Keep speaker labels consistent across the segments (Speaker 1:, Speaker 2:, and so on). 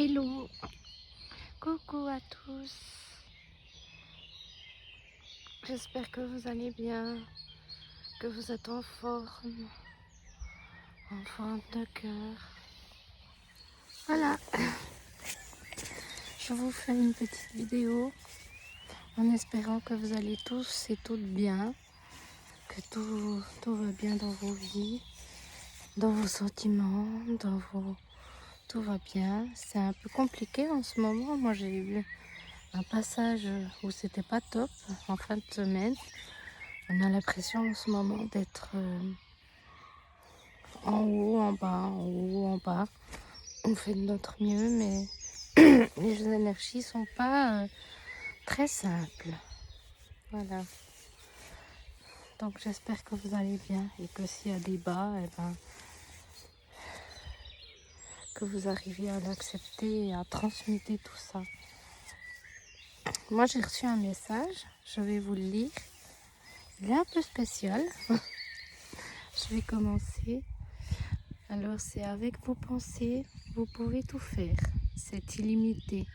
Speaker 1: Hello, coucou à tous, j'espère que vous allez bien, que vous êtes en forme de cœur. Voilà, je vous fais une petite vidéo en espérant que vous allez tous et toutes bien, que tout va bien dans vos vies, dans vos sentiments, tout va bien. C'est un peu compliqué en ce moment, moi j'ai eu un passage où c'était pas top en fin de semaine. On a l'impression en ce moment d'être en haut, en bas, en haut, en bas. On fait de notre mieux, mais les énergies sont pas très simples. Voilà. Donc j'espère que vous allez bien et que s'il y a des bas, eh ben, que vous arriviez à l'accepter et à transmuter tout ça. Moi j'ai reçu un message, je vais vous le lire. Il est un peu spécial. Je vais commencer. Alors c'est avec vos pensées, vous pouvez tout faire. C'est illimité.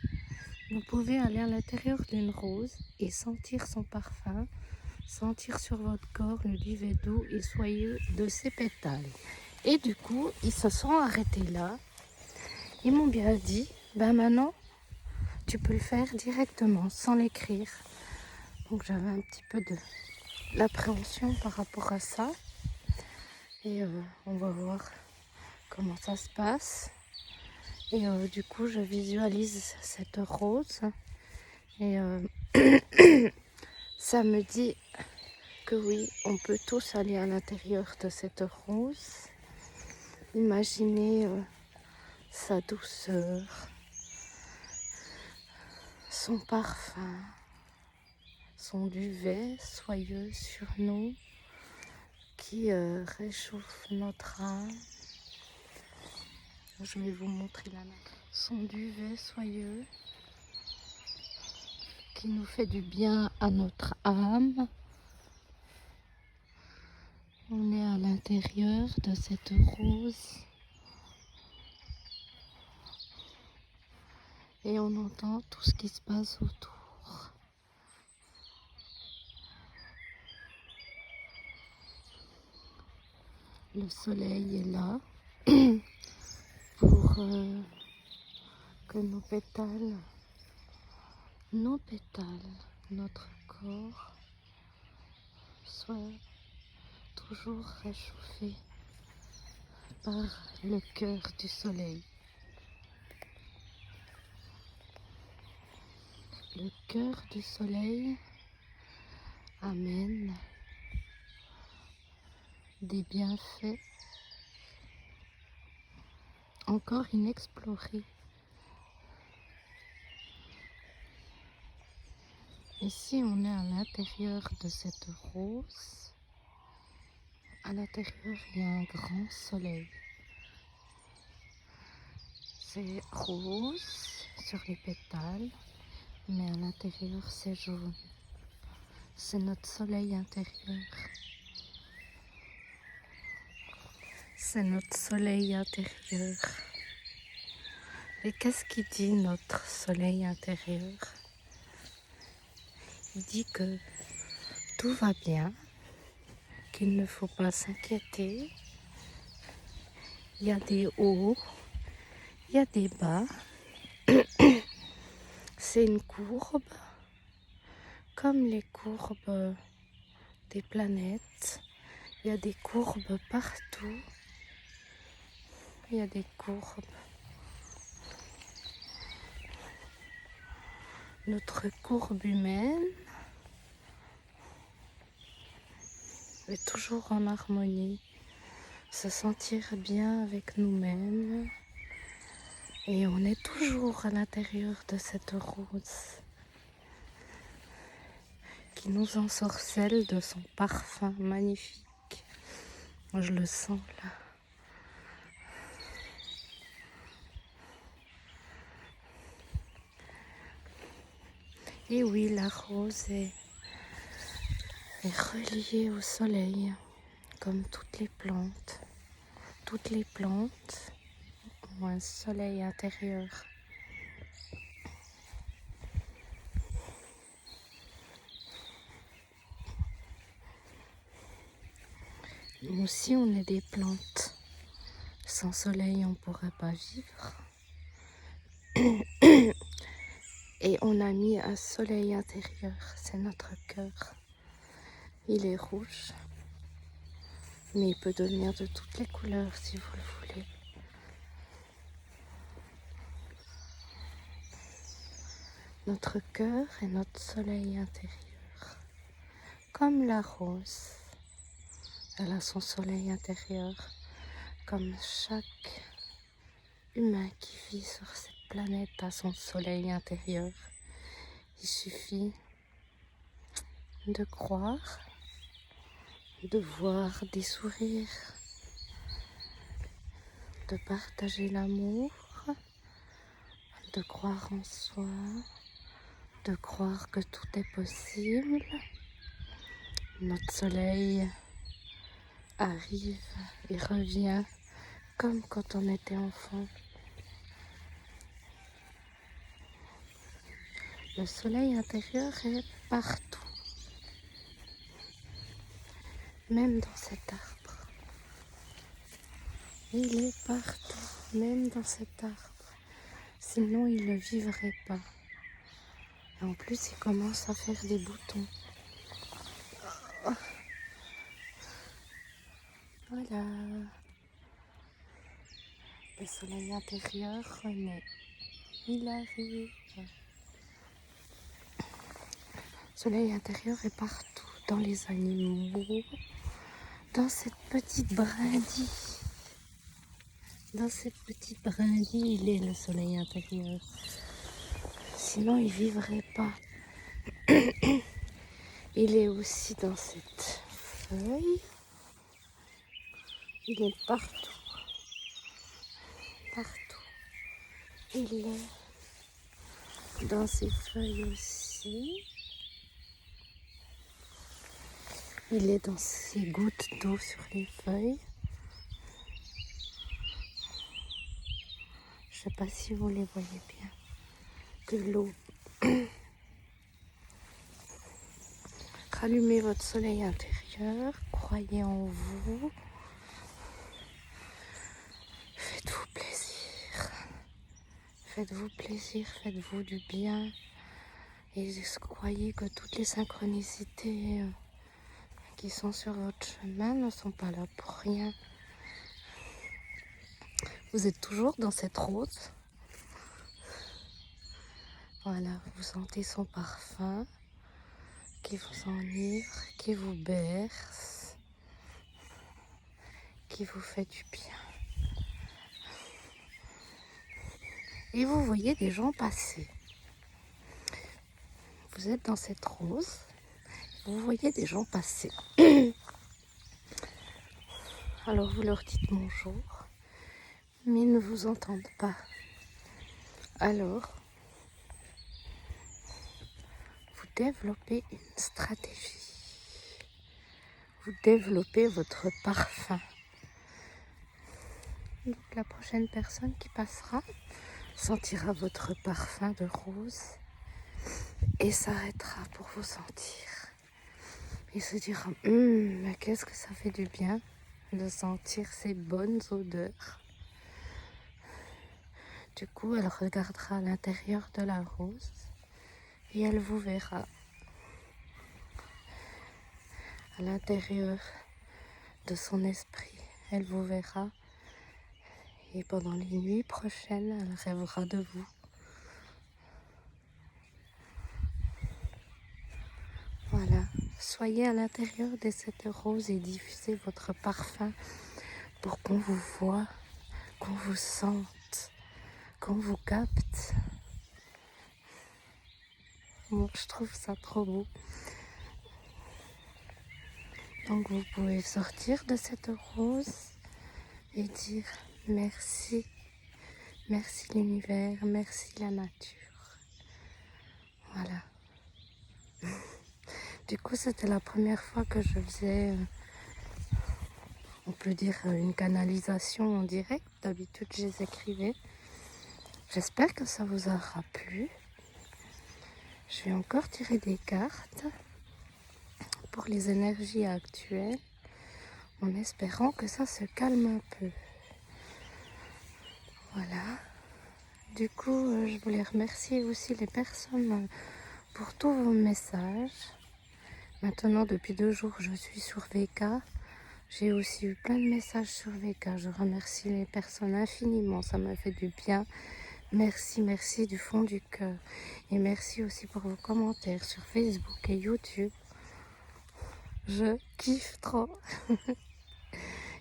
Speaker 1: Vous pouvez aller à l'intérieur d'une rose et sentir son parfum, sentir sur votre corps le duvet doux et soyeux de ses pétales. Et du coup, ils se sont arrêtés là. Ils m'ont bien dit, ben maintenant, tu peux le faire directement, sans l'écrire. Donc j'avais un petit peu de l'appréhension par rapport à ça. Et on va voir comment ça se passe. Et du coup, je visualise cette rose. Et ça me dit que oui, on peut tous aller à l'intérieur de cette rose. Imaginez sa douceur, son parfum, son duvet soyeux sur nous qui réchauffe notre âme. Je vais vous montrer la main. Son duvet soyeux qui nous fait du bien à notre âme. On est à l'intérieur de cette rose et on entend tout ce qui se passe autour. Le soleil est là pour que nos pétales, notre corps soient toujours réchauffés par le cœur du soleil. Le cœur du soleil amène des bienfaits encore inexplorés. Ici, on est à l'intérieur de cette rose. À l'intérieur, il y a un grand soleil. C'est rose sur les pétales, mais à l'intérieur, c'est jaune. C'est notre soleil intérieur. C'est notre soleil intérieur. Et qu'est-ce qu'il dit, notre soleil intérieur? Il dit que tout va bien, qu'il ne faut pas s'inquiéter. Il y a des hauts, il y a des bas. C'est une courbe, comme les courbes des planètes. Il y a des courbes partout. Il y a des courbes. Notre courbe humaine est toujours en harmonie. Se sentir bien avec nous-mêmes. Et on est toujours à l'intérieur de cette rose qui nous ensorcelle de son parfum magnifique. Moi, je le sens là. Et oui, la rose est reliée au soleil, comme toutes les plantes. Toutes les plantes ont un soleil intérieur. Nous aussi, on est des plantes. Sans soleil, on ne pourrait pas vivre. Et on a mis un soleil intérieur, c'est notre cœur. Il est rouge, mais il peut devenir de toutes les couleurs si vous le voulez. Notre cœur est notre soleil intérieur. Comme la rose, elle a son soleil intérieur. Comme chaque humain qui vit sur cette planète a son soleil intérieur. Il suffit de croire, de voir des sourires, de partager l'amour, de croire en soi, de croire que tout est possible. Notre soleil arrive et revient comme quand on était enfant. Le soleil intérieur est partout, même dans cet arbre. Il est partout, même dans cet arbre. Sinon, il ne vivrait pas. Et en plus, il commence à faire des boutons. Voilà. Le soleil intérieur renaît. Il arrive. Le soleil intérieur est partout, dans les animaux, dans cette petite brindille. Dans cette petite brindille, il est le soleil intérieur. Sinon, il ne vivrait pas. Il est aussi dans cette feuille. Il est partout. Partout. Il est dans ces feuilles aussi. Il est dans ces gouttes d'eau sur les feuilles. Je ne sais pas si vous les voyez bien. De l'eau. Rallumez votre soleil intérieur. Croyez en vous. Faites-vous plaisir. Faites-vous plaisir. Faites-vous du bien. Et croyez que toutes les synchronicités qui sont sur votre chemin ne sont pas là pour rien. Vous êtes toujours dans cette rose. Voilà, vous sentez son parfum qui vous enivre, qui vous berce, qui vous fait du bien. Et vous voyez des gens passer. Vous êtes dans cette rose, vous voyez des gens passer. Alors vous leur dites bonjour, mais ils ne vous entendent pas. Alors, vous développez une stratégie. Vous développez votre parfum. Donc la prochaine personne qui passera sentira votre parfum de rose et s'arrêtera pour vous sentir. Il se dira, mais qu'est-ce que ça fait du bien de sentir ces bonnes odeurs. Du coup, elle regardera à l'intérieur de la rose et elle vous verra. À l'intérieur de son esprit, elle vous verra. Et pendant les nuits prochaines, elle rêvera de vous. Voilà, soyez à l'intérieur de cette rose et diffusez votre parfum pour qu'on vous voie, qu'on vous sente, qu'on vous capte. Bon, je trouve ça trop beau. Donc vous pouvez sortir de cette rose et dire merci, merci l'univers, merci la nature. Voilà. Du coup, c'était la première fois que je faisais, on peut dire, une canalisation en direct. D'habitude, je les écrivais. J'espère que ça vous aura plu. Je vais encore tirer des cartes pour les énergies actuelles. en espérant que ça se calme un peu. Voilà. Du coup, je voulais remercier aussi les personnes pour tous vos messages. Maintenant, depuis 2 jours, je suis sur VK. J'ai aussi eu plein de messages sur VK. Je remercie les personnes infiniment. Ça m'a fait du bien. Merci, merci du fond du cœur. Et merci aussi pour vos commentaires sur Facebook et YouTube. Je kiffe trop.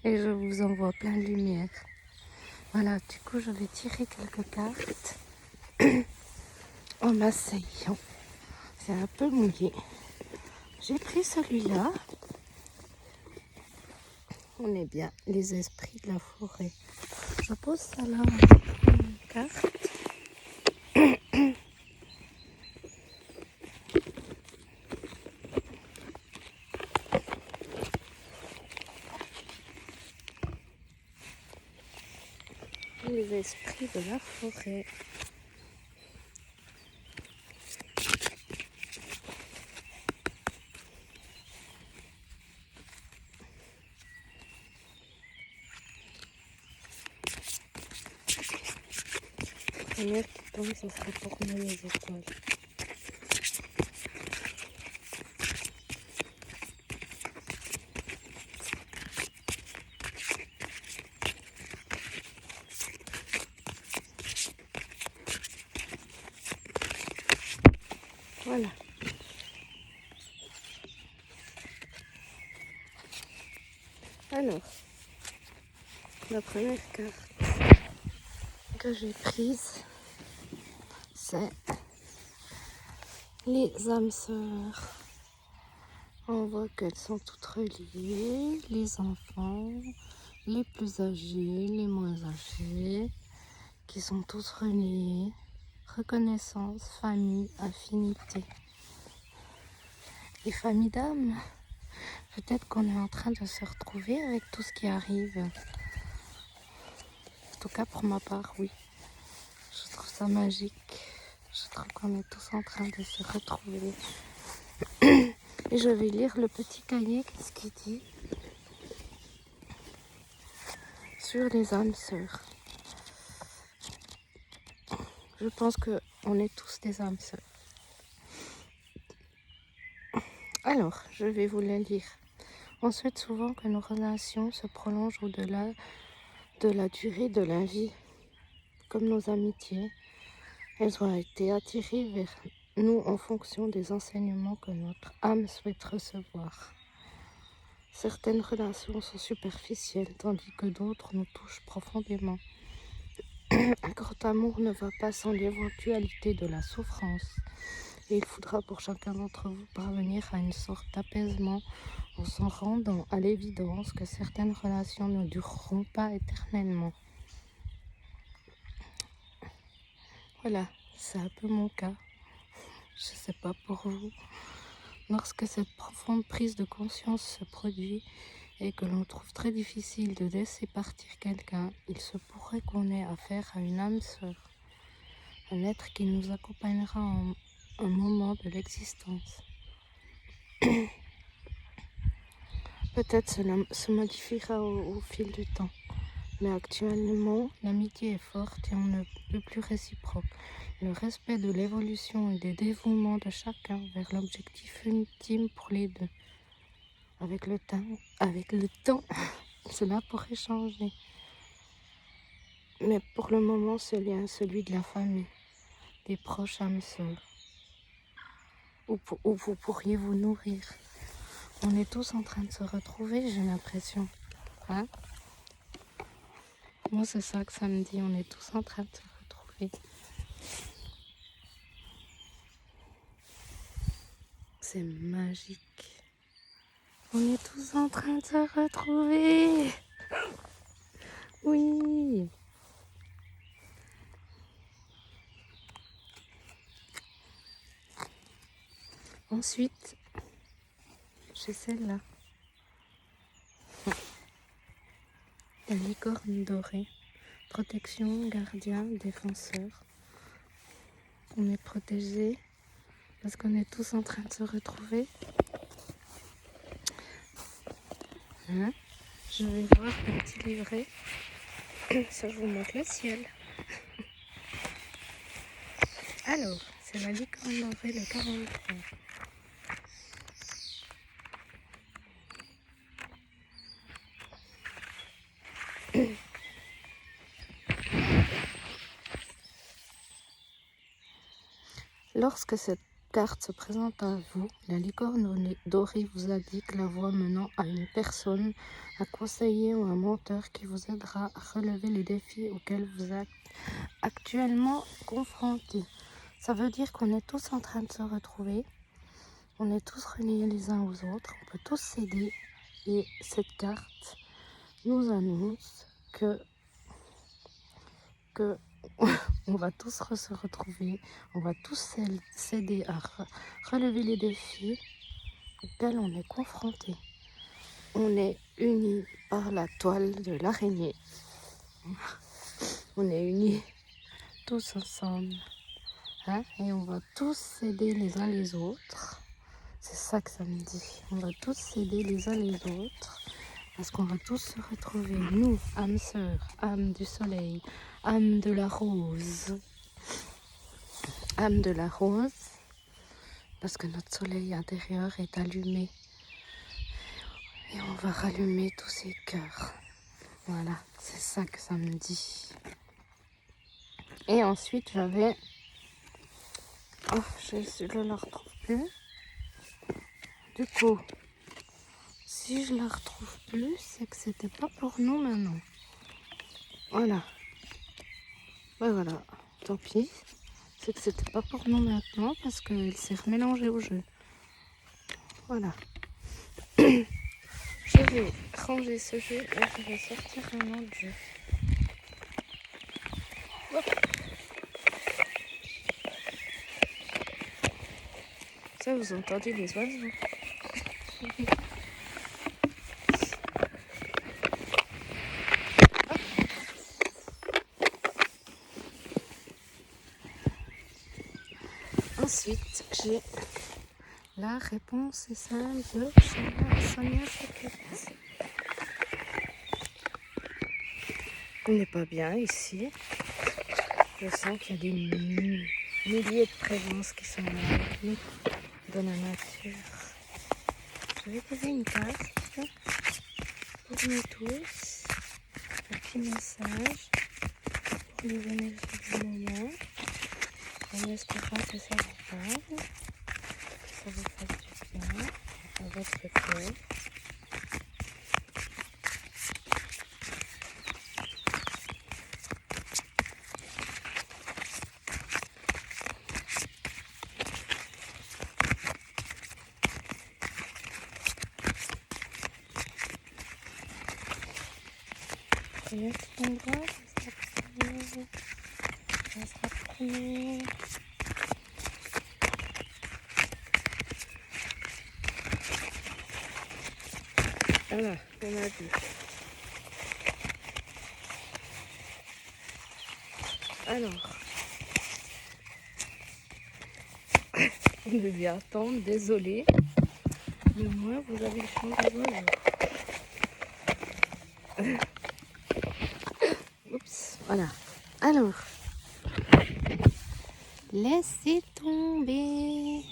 Speaker 1: Et je vous envoie plein de lumière. Voilà, du coup, je vais tirer quelques cartes en m'asseyant. C'est un peu mouillé. J'ai pris celui-là. On est bien, les esprits de la forêt. Je pose ça là, une carte. Les esprits de la forêt. La première qui tombe, ça sera pour moi les étoiles. Voilà. Alors, la première carte que j'ai prise, c'est les âmes sœurs. On voit qu'elles sont toutes reliées, les enfants, les plus âgés, les moins âgés, qui sont tous reliés. Reconnaissance, famille, affinité. Les familles d'âmes, peut-être qu'on est en train de se retrouver avec tout ce qui arrive. En tout cas pour ma part, oui. Je trouve ça magique. Je trouve qu'on est tous en train de se retrouver. Et je vais lire le petit cahier, qu'est-ce qu'il dit sur les âmes sœurs. Je pense qu'on est tous des âmes sœurs. Alors, je vais vous la lire. On souhaite souvent que nos relations se prolongent au-delà de la durée de la vie, comme nos amitiés. Elles ont été attirées vers nous en fonction des enseignements que notre âme souhaite recevoir. Certaines relations sont superficielles, tandis que d'autres nous touchent profondément. Un grand amour ne va pas sans l'éventualité de la souffrance. Et il faudra pour chacun d'entre vous parvenir à une sorte d'apaisement en s'en rendant à l'évidence que certaines relations ne dureront pas éternellement. Voilà, c'est un peu mon cas. Je ne sais pas pour vous. Lorsque cette profonde prise de conscience se produit et que l'on trouve très difficile de laisser partir quelqu'un, il se pourrait qu'on ait affaire à une âme sœur, un être qui nous accompagnera en un moment de l'existence. Peut-être cela se modifiera au fil du temps, mais actuellement, l'amitié est forte et on ne peut plus réciproque. Le respect de l'évolution et des dévouements de chacun vers l'objectif ultime pour les deux. Avec le temps, cela pourrait changer. Mais pour le moment, ce lien est celui de la famille, des proches âmes sœurs, où vous pourriez vous nourrir. On est tous en train de se retrouver, j'ai l'impression. Hein? Moi, c'est ça que ça me dit, on est tous en train de se retrouver. C'est magique. On est tous en train de se retrouver. Oui. Ensuite, j'ai celle-là. La licorne dorée. Protection, gardien, défenseur. On est protégé parce qu'on est tous en train de se retrouver. Hein? Je vais voir le petit livret. Ça, je vous montre le ciel. Alors, c'est la licorne dorée, le 43. Lorsque cette carte se présente à vous, la licorne dorée vous indique la voie menant à une personne, un conseiller ou un menteur qui vous aidera à relever les défis auxquels vous êtes actuellement confrontés. Ça veut dire qu'on est tous en train de se retrouver, on est tous reliés les uns aux autres, on peut tous s'aider et cette carte nous annonce que on va tous se retrouver, on va tous s'aider à relever les défis auxquels on est confronté. On est unis par la toile de l'araignée. On est unis tous ensemble. Hein? Et on va tous s'aider les uns les autres. C'est ça que ça me dit. On va tous s'aider les uns les autres. Parce qu'on va tous se retrouver, nous, âmes sœurs, âme du soleil, âme de la rose. Âme de la rose, parce que notre soleil intérieur est allumé. Et on va rallumer tous ces cœurs. Voilà, c'est ça que ça me dit. Et ensuite, j'avais... Oh, je ne la retrouve plus. Du coup, si je la retrouve plus, c'est que c'était pas pour nous maintenant. Voilà. Ben voilà, tant pis. C'est que c'était pas pour nous maintenant parce qu'il s'est remélangé au jeu. Voilà. Je vais ranger ce jeu et je vais sortir un autre jeu. Hop. Ça, vous entendez les oiseaux. Ensuite, j'ai la réponse est simple de Sonia Secret. On n'est pas bien ici. Je sens qu'il y a des milliers de présences qui sont là avec nous dans la nature. Je vais poser une carte pour nous tous. Un petit message pour les énergies du moment. On espérera que ça vous parle, que ça vous fasse du bien à votre cœur. Voyez cet endroit, ça se rapprocher. Voilà, on a vu. Alors, vous devez attendre, désolé, mais moi vous avez le chant des oiseaux. Oups, voilà. Alors, laissez tomber.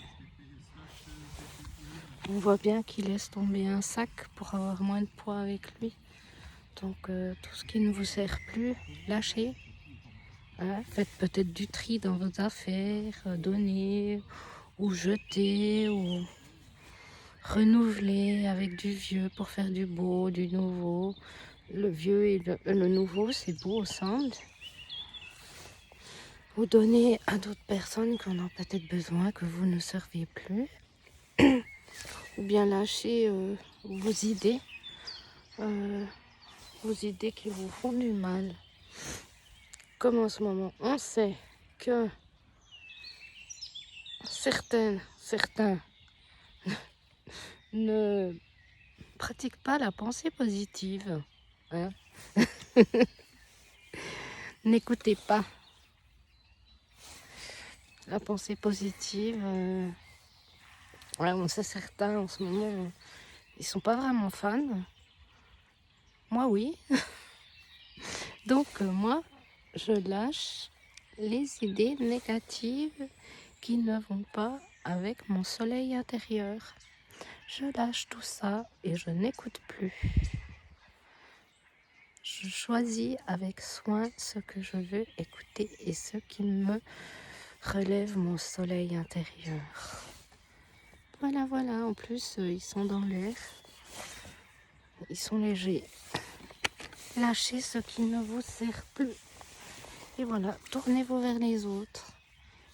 Speaker 1: On voit bien qu'il laisse tomber un sac pour avoir moins de poids avec lui. Donc tout ce qui ne vous sert plus, lâchez. Hein, faites peut-être du tri dans vos affaires, donnez ou jetez ou renouveler avec du vieux pour faire du beau, du nouveau. Le vieux et le nouveau, c'est beau ensemble. Ou donner à d'autres personnes qui en ont peut-être besoin, que vous ne serviez plus. Ou bien lâcher vos idées qui vous font du mal. Comme en ce moment, on sait que certains ne pratiquent pas la pensée positive. Hein. N'écoutez pas la pensée positive. Ouais, on sait certains en ce moment, ils sont pas vraiment fans. Moi, oui. Donc, moi, je lâche les idées négatives qui ne vont pas avec mon soleil intérieur. Je lâche tout ça et je n'écoute plus. Je choisis avec soin ce que je veux écouter et ce qui me relève mon soleil intérieur. Voilà, voilà. En plus, ils sont dans l'air. Ils sont légers. Lâchez ce qui ne vous sert plus. Et voilà, tournez-vous vers les autres.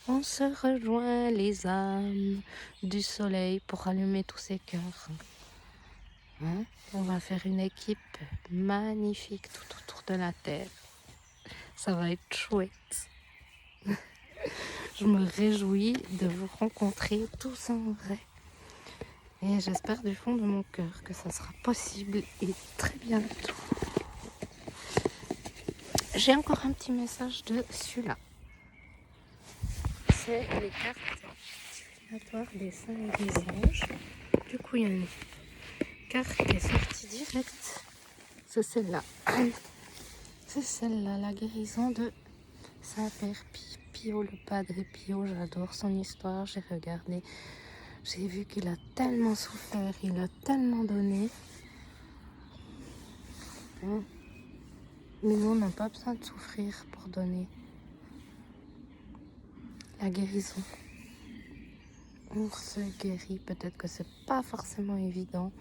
Speaker 1: On se rejoint les âmes du soleil pour allumer tous ces cœurs. Hein? On va faire une équipe magnifique tout autour de la Terre. Ça va être chouette. Je me réjouis de vous rencontrer tous en vrai. Et j'espère du fond de mon cœur que ça sera possible et très bientôt. J'ai encore un petit message de celui-là. C'est les cartes divinatoires des saints et des anges. Du coup, il y a une carte qui est sortie direct. C'est celle-là. C'est celle-là, la guérison de Saint-Père Pio, le Padre Pio. J'adore son histoire, j'ai regardé. J'ai vu qu'il a tellement souffert, il a tellement donné. Hein? Mais nous, on n'a pas besoin de souffrir pour donner. La guérison. On se guérit, peut-être que c'est pas forcément évident.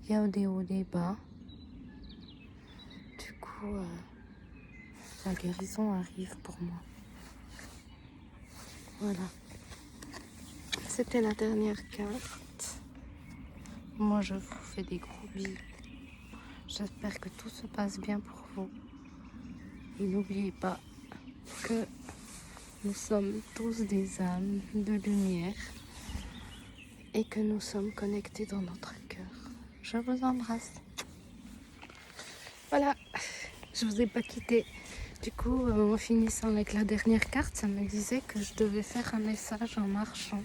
Speaker 1: Il y a des hauts, des bas. Du coup, la guérison arrive pour moi. Voilà. C'était la dernière carte. Moi, je vous fais des gros bisous. J'espère que tout se passe bien pour vous. Et n'oubliez pas que nous sommes tous des âmes de lumière et que nous sommes connectés dans notre cœur. Je vous embrasse. Voilà, je vous ai pas quitté. Du coup, en finissant avec la dernière carte, ça me disait que je devais faire un message en marchant.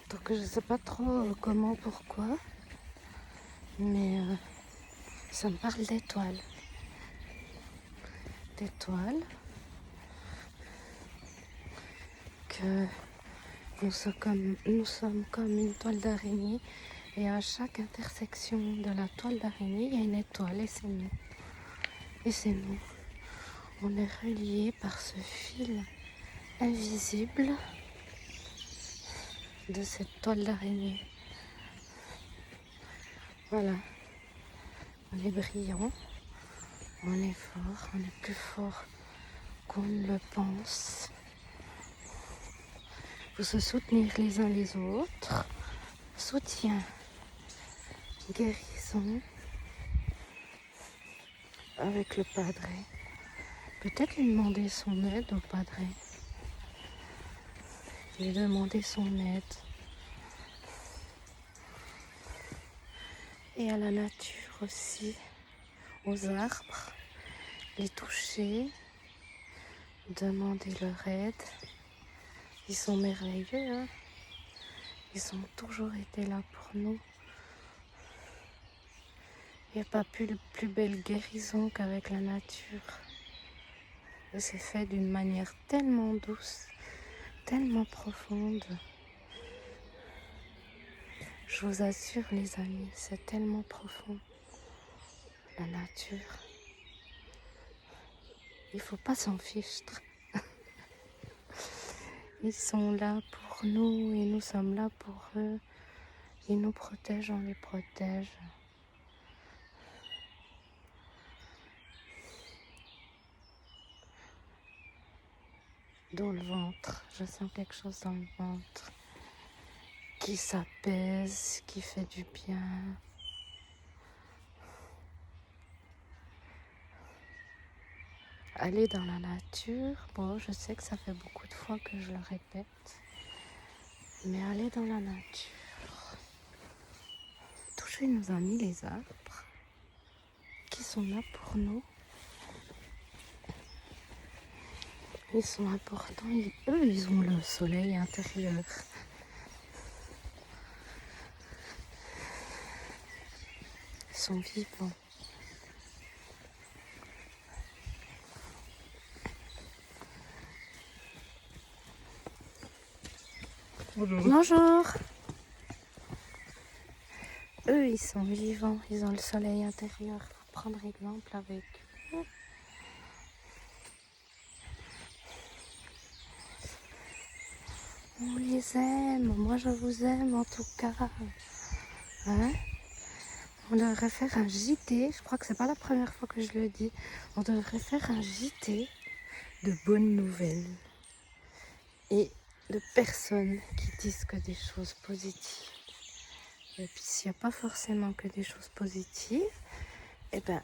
Speaker 1: Donc je sais pas trop comment, pourquoi, mais ça me parle d'étoiles. D'étoiles que nous sommes comme une toile d'araignée et à chaque intersection de la toile d'araignée, il y a une étoile et c'est nous. Et c'est nous. On est reliés par ce fil invisible de cette toile d'araignée. Voilà. On est brillant, on est fort, on est plus fort qu'on ne le pense. Il faut se soutenir les uns les autres. Soutien, guérison avec le Padre. Peut-être lui demander son aide au Padre. Lui demander son aide. Et à la nature aussi, aux arbres, les toucher, demander leur aide. Ils sont merveilleux, hein? Ils ont toujours été là pour nous. Il n'y a pas plus belle guérison qu'avec la nature. Et c'est fait d'une manière tellement douce, tellement profonde. Je vous assure les amis, c'est tellement profond. La nature. Il ne faut pas s'en fichtre. Ils sont là pour nous et nous sommes là pour eux. Ils nous protègent, on les protège. Dans le ventre, je sens quelque chose dans le ventre qui s'apaise, qui fait du bien. Aller dans la nature, bon, je sais que ça fait beaucoup de fois que je le répète, mais aller dans la nature, toucher nos amis les arbres, qui sont là pour nous. Ils sont importants, eux, ils ont le soleil intérieur. Ils sont vivants.
Speaker 2: Bonjour.
Speaker 1: Bonjour. Eux, ils sont vivants, ils ont le soleil intérieur. Faut prendre exemple avec eux. On les aime, moi je vous aime en tout cas. Hein? On devrait faire un JT, je crois que c'est pas la première fois que je le dis. On devrait faire un JT de bonnes nouvelles et de personnes qui disent que des choses positives. Et puis s'il n'y a pas forcément que des choses positives, eh ben,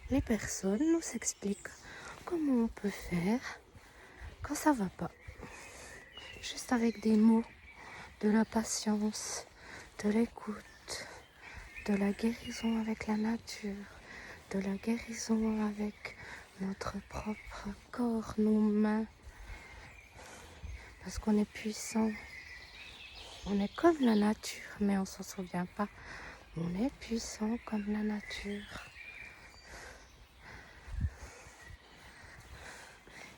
Speaker 1: les personnes nous expliquent comment on peut faire quand ça va pas. Juste avec des mots, de la patience, de l'écoute, de la guérison avec la nature, de la guérison avec notre propre corps, nos mains. Parce qu'on est puissant. On est comme la nature, mais on s'en souvient pas. On est puissant comme la nature.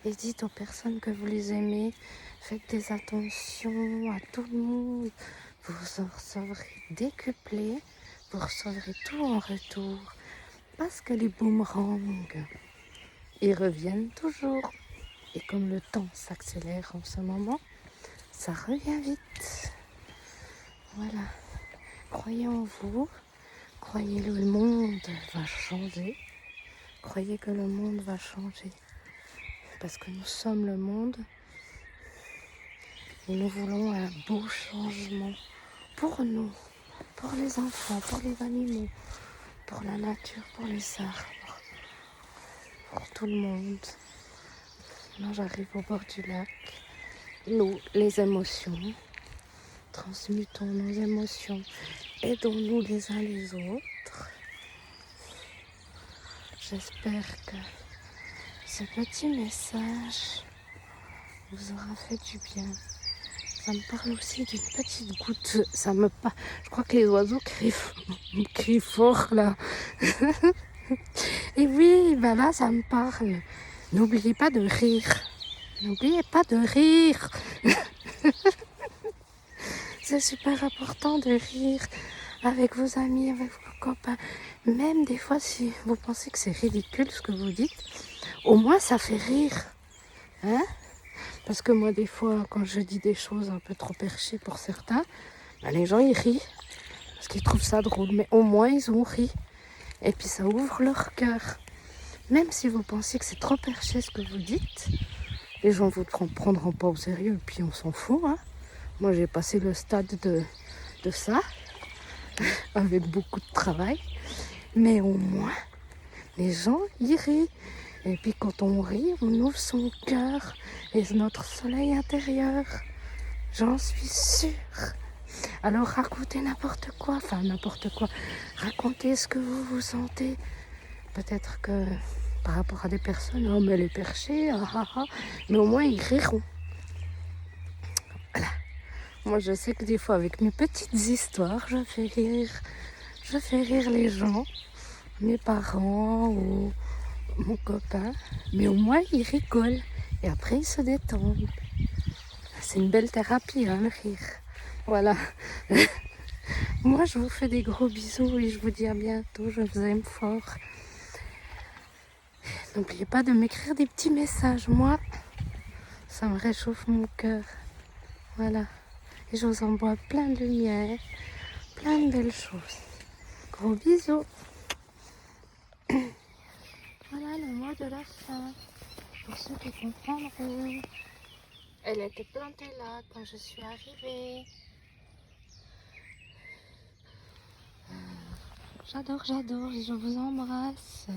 Speaker 1: Et dites aux personnes que vous les aimez, faites des attentions à tout le monde. Vous en recevrez décuplé, vous recevrez tout en retour. Parce que les boomerangs, ils reviennent toujours. Et comme le temps s'accélère en ce moment, ça revient vite. Voilà. Croyez en vous. Croyez que le monde va changer. Croyez que le monde va changer. Parce que nous sommes le monde. Et nous voulons un beau changement. Pour nous. Pour les enfants. Pour les animaux. Pour la nature. Pour les arbres. Pour tout le monde. Maintenant j'arrive au bord du lac. Nous, les émotions. Transmutons nos émotions. Aidons-nous les uns les autres. J'espère que ce petit message vous aura fait du bien. Ça me parle aussi d'une petite goutte. Ça me parle. Je crois que les oiseaux crient fort là. Et oui, ben là, ça me parle. N'oubliez pas de rire. N'oubliez pas de rire. C'est super important de rire avec vos amis, avec vos copains. Même des fois, si vous pensez que c'est ridicule ce que vous dites, au moins ça fait rire. Hein? Parce que moi, des fois, quand je dis des choses un peu trop perchées pour certains, ben, les gens, ils rient. Parce qu'ils trouvent ça drôle. Mais au moins, ils ont ri. Et puis, ça ouvre leur cœur. Même si vous pensez que c'est trop perché ce que vous dites, les gens ne vous prendront pas au sérieux. Et puis, on s'en fout. Hein. Moi, j'ai passé le stade de ça, avec beaucoup de travail. Mais au moins, les gens, ils rient. Et puis quand on rit, on ouvre son cœur et notre soleil intérieur. J'en suis sûre. Alors racontez n'importe quoi, enfin n'importe quoi. Racontez ce que vous sentez. Peut-être que par rapport à des personnes, oh mais les perchés, ah, ah, ah. Mais au moins ils riront. Voilà. Moi je sais que des fois avec mes petites histoires, je fais rire les gens, mes parents ou mon copain, mais au moins il rigole et après il se détend. C'est une belle thérapie, hein, le rire. Voilà. Moi je vous fais des gros bisous et je vous dis à bientôt, je vous aime fort. N'oubliez pas de m'écrire des petits messages, moi ça me réchauffe mon cœur. Voilà. Et je vous envoie plein de lumière, plein de belles choses. Gros bisous. Voilà le mot de la fin. Pour ceux qui comprendront. Elle était plantée là quand je suis arrivée. J'adore et je vous embrasse.